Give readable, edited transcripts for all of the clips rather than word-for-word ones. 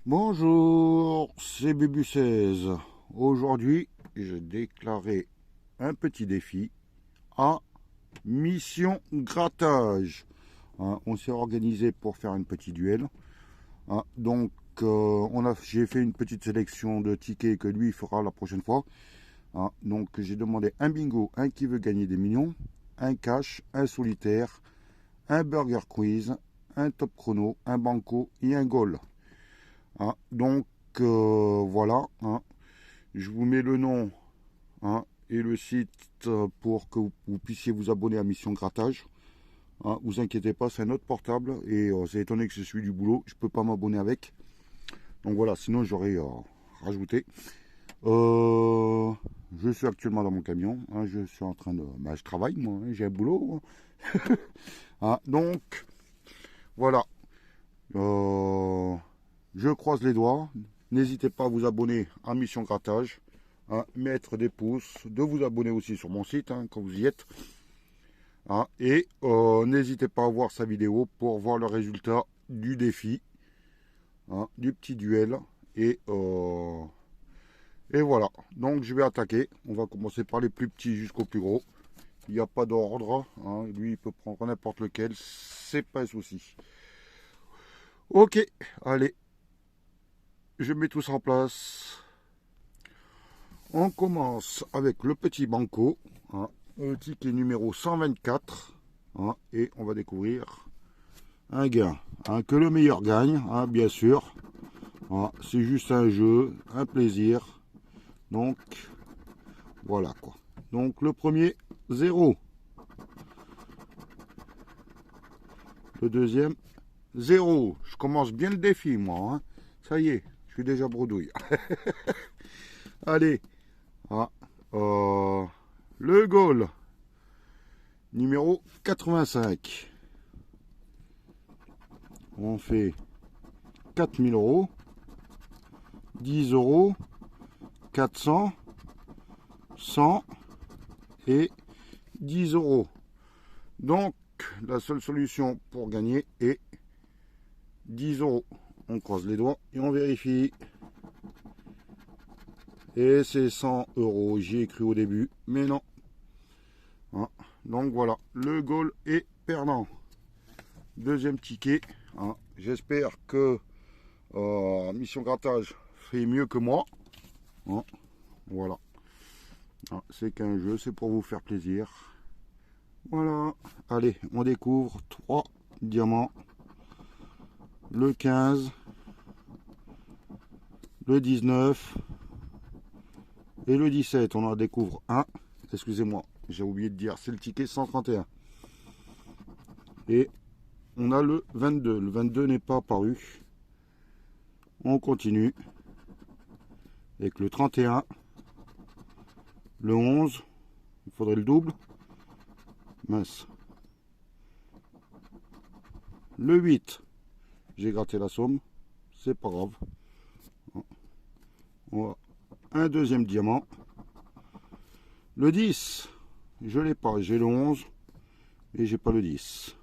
Bonjour, c'est Bubu16. Aujourd'hui, j'ai déclaré un petit défi à mission grattage. On s'est organisé pour faire un petit duel. Donc, j'ai fait une petite sélection de tickets que lui fera la prochaine fois. Donc, j'ai demandé un bingo, un qui veut gagner des millions, un cash, un solitaire, un burger quiz, un top chrono, un banco et un goal. Donc, voilà. Je vous mets le nom et le site pour que vous puissiez vous abonner à Mission Grattage. Vous inquiétez pas, c'est un autre portable et c'est étonné que c'est celui du boulot. Je peux pas m'abonner avec. Donc voilà, sinon j'aurais rajouté. Je suis actuellement dans mon camion. Je suis en train de. Je travaille moi, j'ai un boulot. Donc voilà. Je croise les doigts. N'hésitez pas à vous abonner à Mission Grattage, mettre des pouces, de vous abonner aussi sur mon site quand vous y êtes. Et n'hésitez pas à voir sa vidéo pour voir le résultat du défi, du petit duel. Et voilà. Donc je vais attaquer. On va commencer par les plus petits jusqu'au plus gros. Il n'y a pas d'ordre. Lui, il peut prendre n'importe lequel. C'est pas un souci. Ok, allez. Je mets tout ça en place. On commence avec le petit banco, le ticket numéro 124, et on va découvrir un gain. Que le meilleur gagne, bien sûr. C'est juste un jeu, un plaisir. Donc, voilà quoi. Donc, le premier, 0. Le deuxième, 0. Je commence bien le défi, moi. Ça y est, je suis déjà bredouille. Allez. Le goal numéro 85. On fait 4000 euros, 10 euros, 400, 100 et 10 euros. Donc, la seule solution pour gagner est 10 euros. On croise les doigts et on vérifie. Et c'est 100 euros. J'y ai cru au début, mais non. Donc voilà, le goal est perdant. Deuxième ticket. J'espère que Mission Grattage fait mieux que moi. Voilà. C'est qu'un jeu, c'est pour vous faire plaisir. Voilà. Allez, on découvre 3 diamants. Le 15. Le 19. Et le 17. On en découvre un. Excusez-moi, j'ai oublié de dire, c'est le ticket 131. Et on a le 22. Le 22 n'est pas apparu. On continue avec le 31. Le 11. Il faudrait le double. Mince. Le 8. J'ai gratté la somme. C'est pas grave. On a un deuxième diamant. Le 10. Je l'ai pas. J'ai le 11. Et j'ai pas le 10.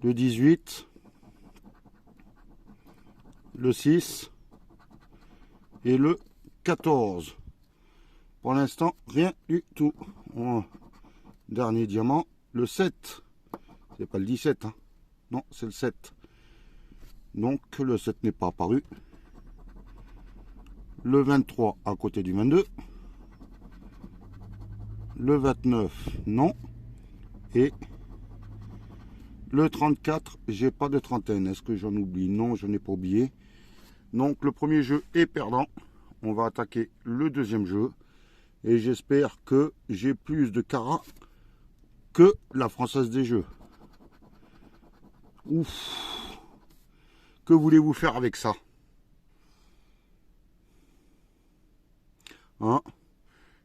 Le 18. Le 6. Et le 14. Pour l'instant, rien du tout. Dernier diamant, le 7. C'est pas le 17, non, c'est le 7. Donc le 7 n'est pas apparu. Le 23 à côté du 22. Le 29, non. Et le 34, j'ai pas de trentaine. Est-ce que j'en oublie? Non, je n'ai pas oublié. Donc le premier jeu est perdant. On va attaquer le deuxième jeu. Et j'espère que j'ai plus de carats que la Française des Jeux. Ouf. Que voulez-vous faire avec ça?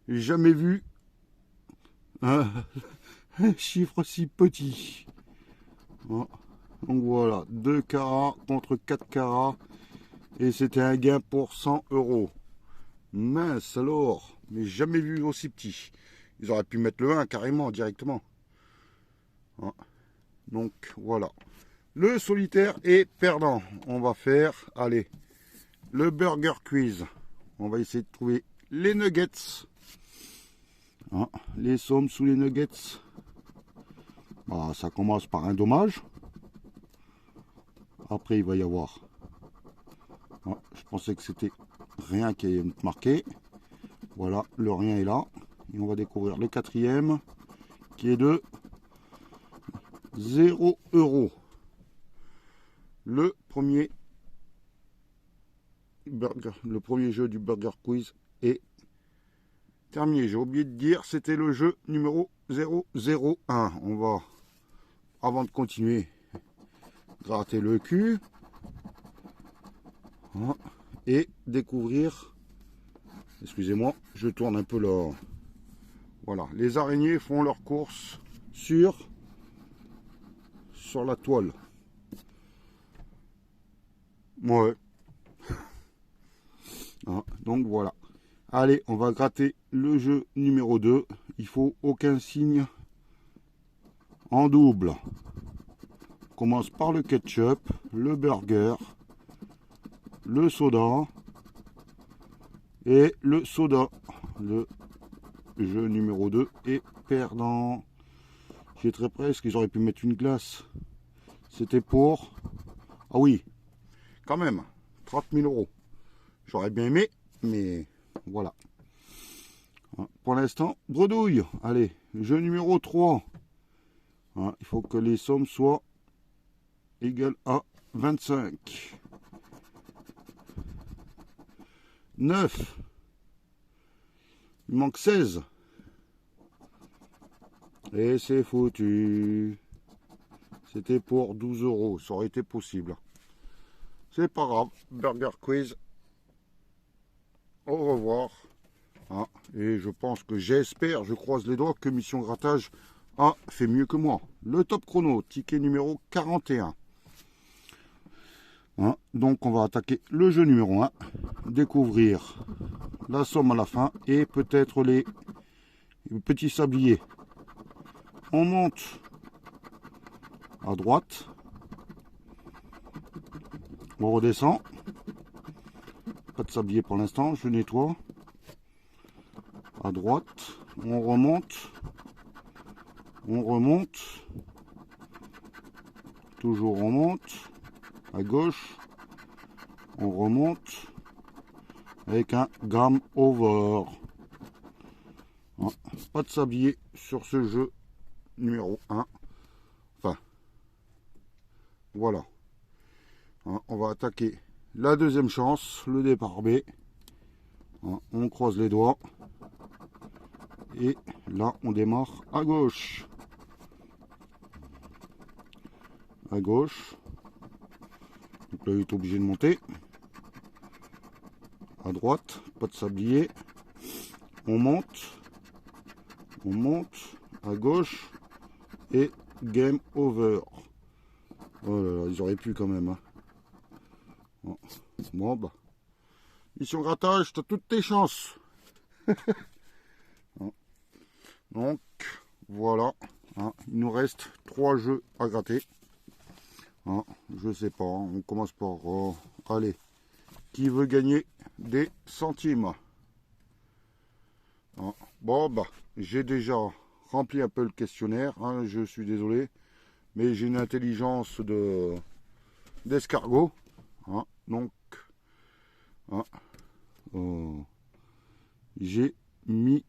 J'ai jamais vu un chiffre si petit. Donc voilà, 2 carats contre 4 carats. Et c'était un gain pour 100 euros. Mince alors, mais jamais vu aussi petit. Ils auraient pu mettre le 1 carrément, directement. Donc voilà. Le solitaire est perdant. On va faire, allez, le burger quiz. On va essayer de trouver les nuggets. Hein, les sommes sous les nuggets. Bah, ça commence par un dommage. Après, il va y avoir... Ah, je pensais que c'était rien qui allait me marquer. Voilà, le rien est là. Et on va découvrir le quatrième qui est de 0 €. Le premier jeu du Burger Quiz est terminé. J'ai oublié de dire, c'était le jeu numéro 001. On va, avant de continuer, gratter le cul et découvrir. Excusez-moi, je tourne un peu là. Voilà, les araignées font leur course sur la toile. Ouais. Donc voilà. Allez, on va gratter le jeu numéro 2. Il faut aucun signe en double. On commence par le ketchup, le burger, le soda et le soda. Le jeu numéro 2 est perdant. J'ai très presque, ils auraient pu mettre une glace. C'était pour... Ah oui, quand même, 30 000 €. J'aurais bien aimé, mais voilà. Pour l'instant, bredouille. Allez, jeu numéro 3. Il faut que les sommes soient égales à 25. 9. Il manque 16. Et c'est foutu. C'était pour 12 €. Ça aurait été possible. C'est pas grave. Burger Quiz. Au revoir. Et je pense que j'espère, je croise les doigts, que Mission Grattage a fait mieux que moi. Le top chrono, ticket numéro 41. Donc on va attaquer le jeu numéro 1. Découvrir la somme à la fin et peut-être les petits sabliers. On monte à droite. On redescend. Pas de sablier pour l'instant, je nettoie. À droite, on remonte. On remonte. Toujours on monte. À gauche, on remonte. Avec un game over. Pas de sablier sur ce jeu numéro 1. Enfin, voilà. On va attaquer la deuxième chance, le départ B. On croise les doigts. Et là, on démarre à gauche. À gauche. Donc là, il est obligé de monter. À droite, pas de sablier. On monte. On monte. À gauche. Et game over. Oh là là, ils auraient pu quand même. Bon, bah. Mission grattage, t'as toutes tes chances. Donc, voilà. Il nous reste 3 jeux à gratter. Je sais pas. On commence par... allez. Qui veut gagner des centimes? Bon, bah. J'ai déjà rempli un peu le questionnaire. Je suis désolé. Mais j'ai une intelligence d'escargot. Donc... j'ai mis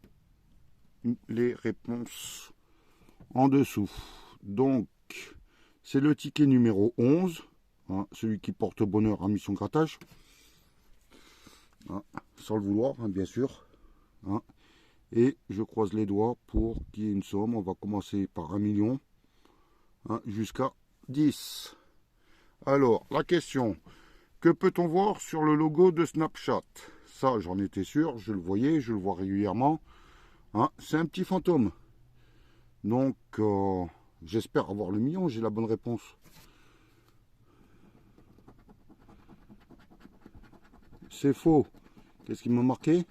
les réponses en dessous. Donc, c'est le ticket numéro 11, celui qui porte bonheur à Mission Grattage, sans le vouloir, bien sûr. Et je croise les doigts pour qu'il y ait une somme. On va commencer par 1 million jusqu'à 10. Alors, la question, que peut-on voir sur le logo de Snapchat? Ça, j'en étais sûr, je le voyais, je le vois régulièrement. C'est un petit fantôme. Donc, j'espère avoir le million, j'ai la bonne réponse. C'est faux. Qu'est-ce qui m'a marqué?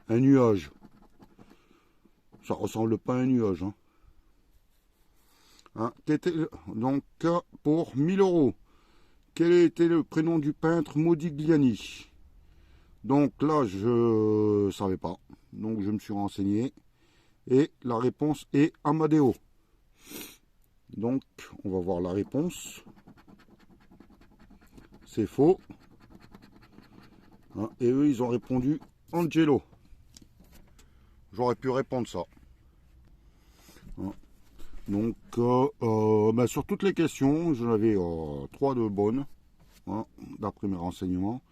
Un nuage. Ça ressemble pas à un nuage. Hein, donc, pour 1000 euros, quel était le prénom du peintre Modigliani? Donc là, je ne savais pas. Donc je me suis renseigné. Et la réponse est Amadeo. Donc, on va voir la réponse. C'est faux. Hein, et eux, ils ont répondu Angelo. J'aurais pu répondre ça. Hein, donc, bah, sur toutes les questions, j'en avais 3 de bonnes, hein, d'après mes renseignements.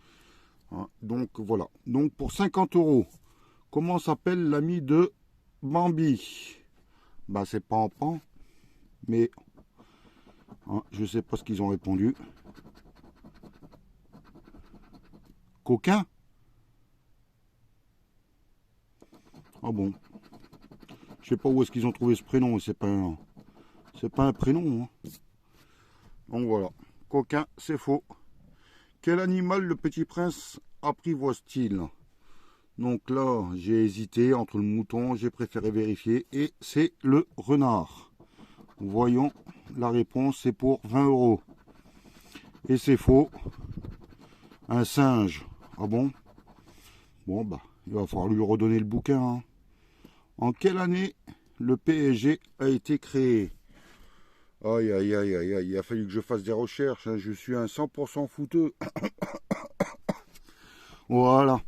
Hein, donc, voilà. Donc, pour 50 euros, comment s'appelle l'ami de Bambi? Bah, c'est Pan, mais hein, je sais pas ce qu'ils ont répondu. Coquin? Ah bon. Je sais pas où est-ce qu'ils ont trouvé ce prénom, c'est pas un prénom. Hein. Donc voilà. Coquin, c'est faux. Quel animal le petit prince apprivoise-t-il? Donc là, j'ai hésité entre le mouton, j'ai préféré vérifier, et c'est le renard. Voyons, la réponse, c'est pour 20 euros. Et c'est faux. Un singe. Ah bon? Bon, bah, il va falloir lui redonner le bouquin. Hein. En quelle année le PSG a été créé? Aïe, aïe, aïe, aïe, aïe, il a fallu que je fasse des recherches. Hein. Je suis un 100% footeux. Voilà.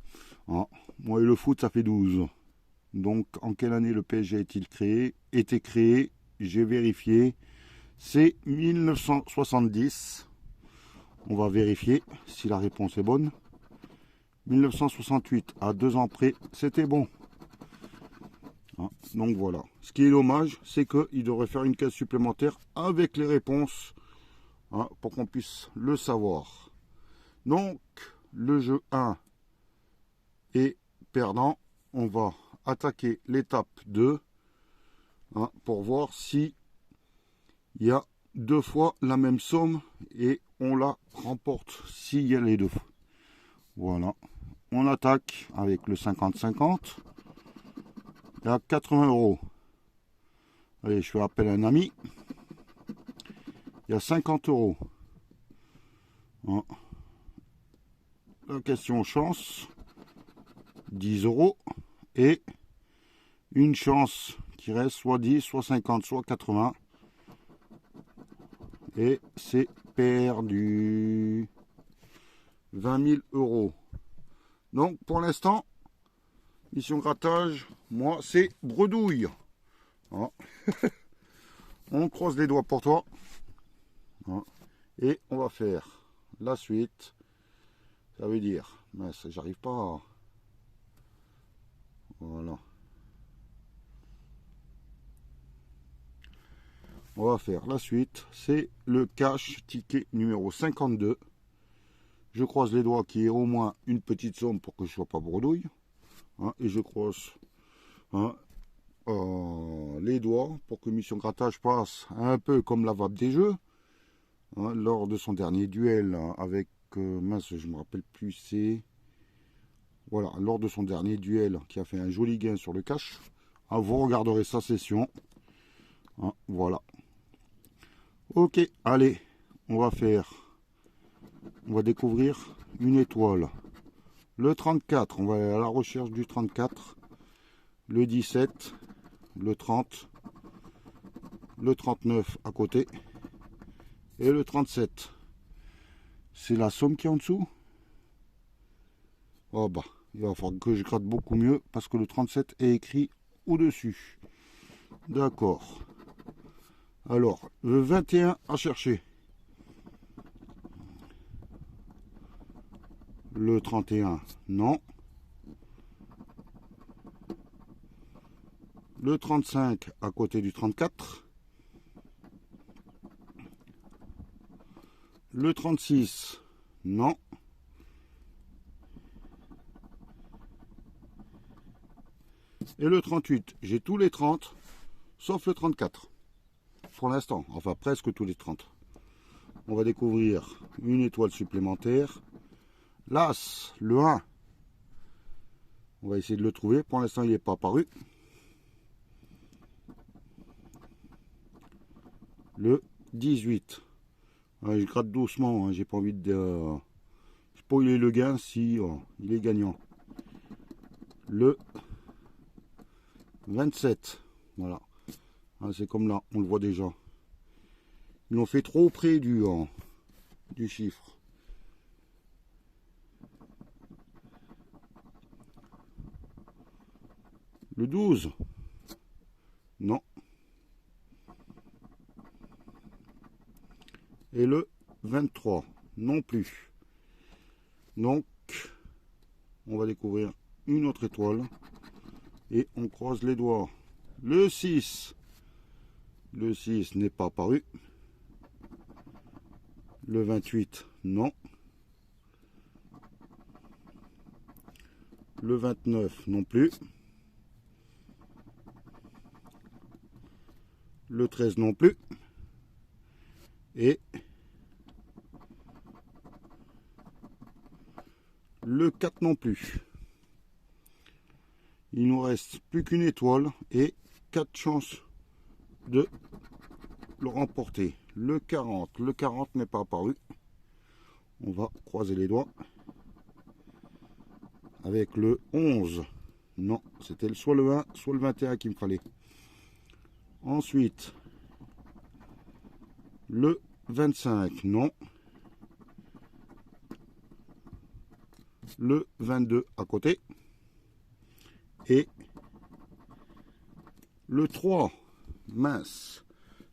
Ah, moi et le foot, ça fait 12. Donc, en quelle année le PSG été créé? J'ai vérifié. C'est 1970. On va vérifier si la réponse est bonne. 1968, à 2 ans près, c'était bon. Hein, donc voilà. Ce qui est dommage, c'est qu'il devrait faire une case supplémentaire avec les réponses, hein, pour qu'on puisse le savoir. Donc, le jeu 1 est perdant. On va attaquer l'étape 2, hein, pour voir si il y a 2 fois la même somme et on la remporte s'il y a les 2. Voilà. On attaque avec le 50-50. Il y a 80 euros. Allez, je fais appel à un ami. Il y a 50 euros. Hein. La question chance. 10 euros. Et une chance qui reste soit 10, soit 50, soit 80. Et c'est perdu. 20 000 euros. Donc pour l'instant, mission grattage, moi c'est bredouille. Hein. On croise les doigts pour toi. Hein. Et on va faire la suite. Ça veut dire, mais j'arrive pas à... Voilà. On va faire la suite. C'est le cash ticket numéro 52. Je croise les doigts qu'il y ait au moins une petite somme pour que je ne sois pas bredouille. Hein, et je croise, hein, les doigts pour que Mission Grattage passe un peu comme la vape des jeux. Hein, lors de son dernier duel, hein, avec... mince, je ne me rappelle plus, c'est... Voilà, lors de son dernier duel, qui a fait un joli gain sur le cash. Hein, vous regarderez sa session. Hein, voilà. Ok, allez, on va découvrir une étoile. Le 34, on va aller à la recherche du 34. Le 17, le 30, le 39 à côté. Et le 37. C'est la somme qui est en dessous. Oh bah, il va falloir que je gratte beaucoup mieux parce que le 37 est écrit au-dessus. D'accord. Alors, le 21 à chercher. Le 31, non. Le 35 à côté du 34. Le 36, non. Et le 38, j'ai tous les 30, sauf le 34. Pour l'instant, enfin presque tous les 30. On va découvrir une étoile supplémentaire. L'As, le 1. On va essayer de le trouver. Pour l'instant, il n'est pas apparu. le 18. Ouais, je gratte doucement, hein, j'ai pas envie de spoiler le gain si il est gagnant. Le 27. Voilà. Ah, c'est comme là, on le voit déjà. Ils l'ont fait trop près du chiffre. Le 12. Non. Et le 23. Non plus. Donc, on va découvrir une autre étoile. Et on croise les doigts. Le 6. Le 6 n'est pas apparu. Le 28, non. Le 29 non plus. Le 13 non plus. Et le 4 non plus. Il nous reste plus qu'une étoile et 4 chances de le remporter. Le 40. Le 40 n'est pas apparu. On va croiser les doigts. Avec le 11. Non, c'était soit le 1, soit le 21 qu'il me fallait. Ensuite, le 25, non. Le 22 à côté. Et le 3, mince.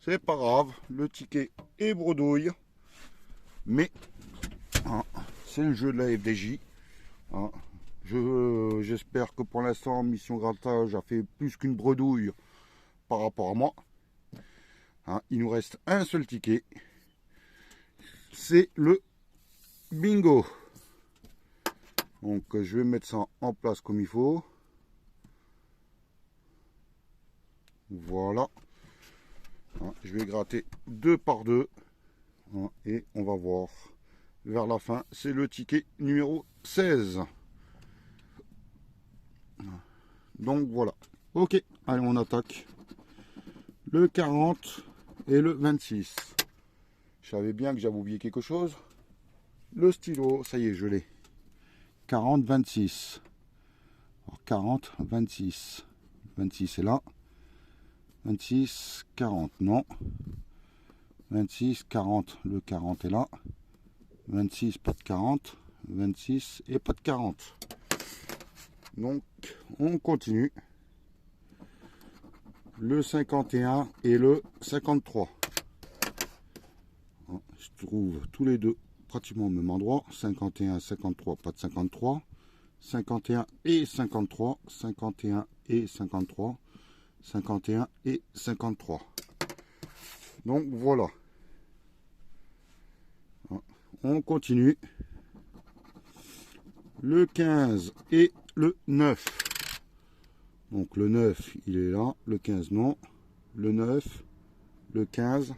C'est pas grave, le ticket est bredouille. Mais c'est le jeu de la FDJ. J'espère que pour l'instant, Mission Grattage a fait plus qu'une bredouille par rapport à moi. Il nous reste un seul ticket. C'est le bingo. Donc je vais mettre ça en place comme il faut. Voilà. Je vais gratter 2 par 2. Et on va voir vers la fin. C'est le ticket numéro 16. Donc voilà. Ok, allez on attaque. Le 40 et le 26. Je savais bien que j'avais oublié quelque chose. Le stylo, ça y est, je l'ai. 40, 26. Alors 40, 26. 26 est là. 26, 40, non. 26, 40, le 40 est là. 26, pas de 40. 26 et pas de 40. Donc, on continue. Le 51 et le 53. Je trouve tous les deux pratiquement au même endroit. 51, 53, pas de 53. 51 et 53. 51 et 53. 51 et 53. Donc voilà. On continue. Le 15 et le 9. Donc le 9, il est là. Le 15, non. Le 9, le 15.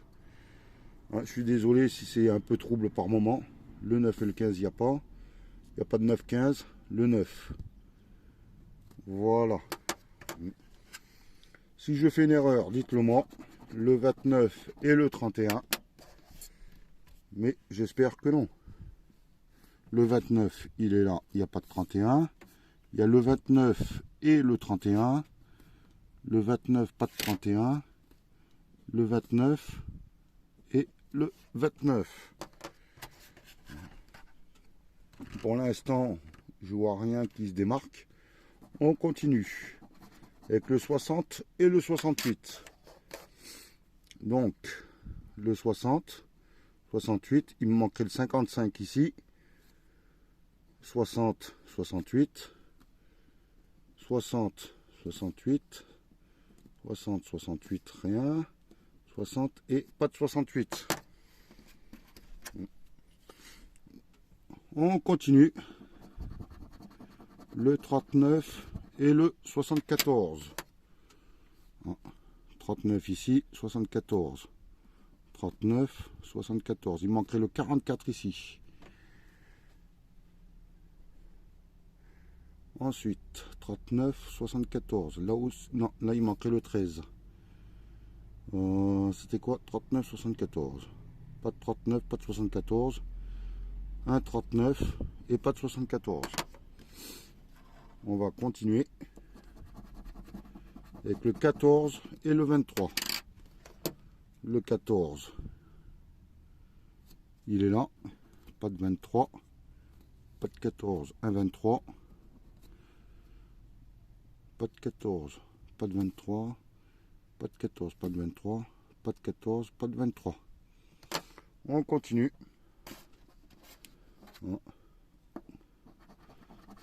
Je suis désolé si c'est un peu trouble par moment. Le 9 et le 15, il n'y a pas. Il n'y a pas de 9, 15. Le 9. Voilà. Si je fais une erreur, dites-le moi. Le 29 et le 31. Mais j'espère que non. Le 29, il est là. Il n'y a pas de 31. Il y a le 29 et le 31. Le 29, pas de 31. Le 29 et le 29. Pour l'instant, je vois rien qui se démarque. On continue avec le 60 et le 68. Donc, le 60, 68, il me manquerait le 55 ici. 60, 68. 60, 68. 60, 68, rien. 60 et pas de 68. On continue. Le 39 et le 74. 39 ici, 74. 39, 74. Il manquerait le 44 ici. Ensuite, 39, 74. Là où, non, là il manquerait le 13. C'était quoi? 39, 74. Pas de 39, pas de 74. Un 39 et pas de 74. On va continuer avec le 14 et le 23. Le 14, il est là. Pas de 23. Pas de 14, un 23. Pas de 14, pas de 23. Pas de 14, pas de 23. Pas de 14, pas de 23. On continue.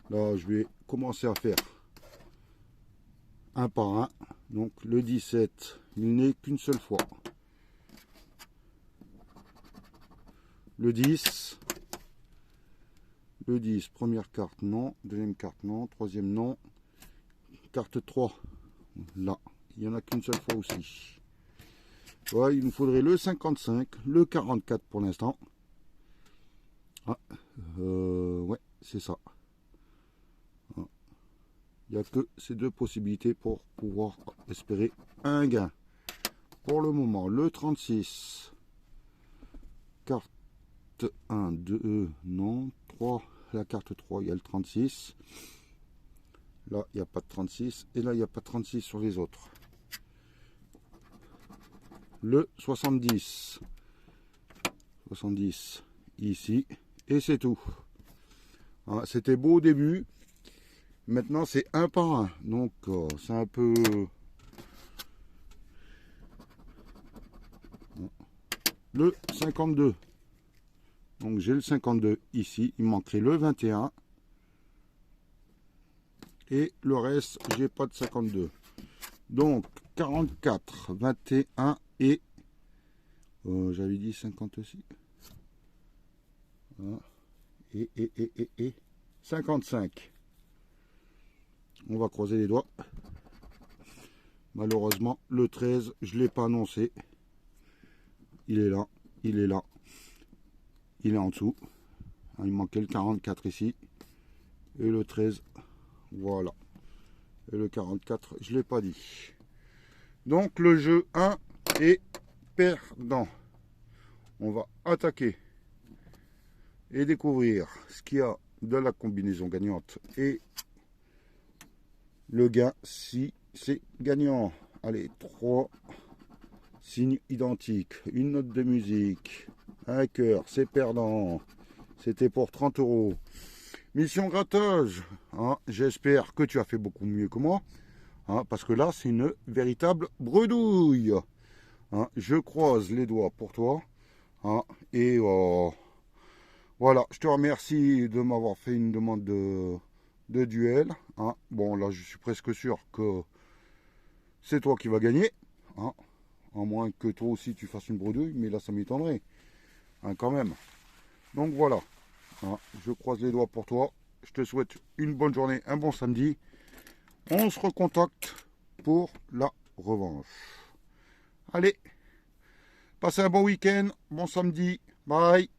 Là, je vais commencer à faire un par un. Donc le 17, il n'est qu'une seule fois. Le 10, première carte non, deuxième carte non, troisième non, carte 3, là, il n'y en a qu'une seule fois aussi. Ouais, il nous faudrait le 55, le 44 pour l'instant. Ah, ouais, c'est ça. Il n'y a que ces deux possibilités pour pouvoir espérer un gain. Pour le moment, le 36, carte 1, 2, non, 3, la carte 3, il y a le 36. Là, il n'y a pas de 36. Et là, il n'y a pas de 36 sur les autres. Le 70. 70 ici. Et c'est tout. Hein, c'était beau au début. Maintenant, c'est un par un. Donc, c'est un peu... Le 52. Donc, j'ai le 52 ici. Il manquerait le 21. Et le reste, j'ai pas de 52. Donc, 44, 21 et... j'avais dit 50 aussi. Voilà. Et 55. On va croiser les doigts. Malheureusement, le 13, je ne l'ai pas annoncé. Il est là, il est là. Il est en dessous. Il manquait le 44 ici. Et le 13, voilà. Et le 44, je ne l'ai pas dit. Donc le jeu 1 est perdant. On va attaquer et découvrir ce qu'il y a de la combinaison gagnante et le gain si c'est gagnant. Allez, 3 signes identiques, une note de musique, un cœur, c'est perdant. C'était pour 30 €. Mission grattage, hein, j'espère que tu as fait beaucoup mieux que moi, hein, parce que là c'est une véritable bredouille. Hein, je croise les doigts pour toi. Hein, et voilà, je te remercie de m'avoir fait une demande de duel. Hein. Bon, là, je suis presque sûr que c'est toi qui vas gagner. Hein. À moins que toi aussi tu fasses une bredouille, mais là, ça m'étonnerait. Hein, quand même. Donc voilà. Hein, je croise les doigts pour toi. Je te souhaite une bonne journée, un bon samedi. On se recontacte pour la revanche. Allez, passez un bon week-end, bon samedi. Bye.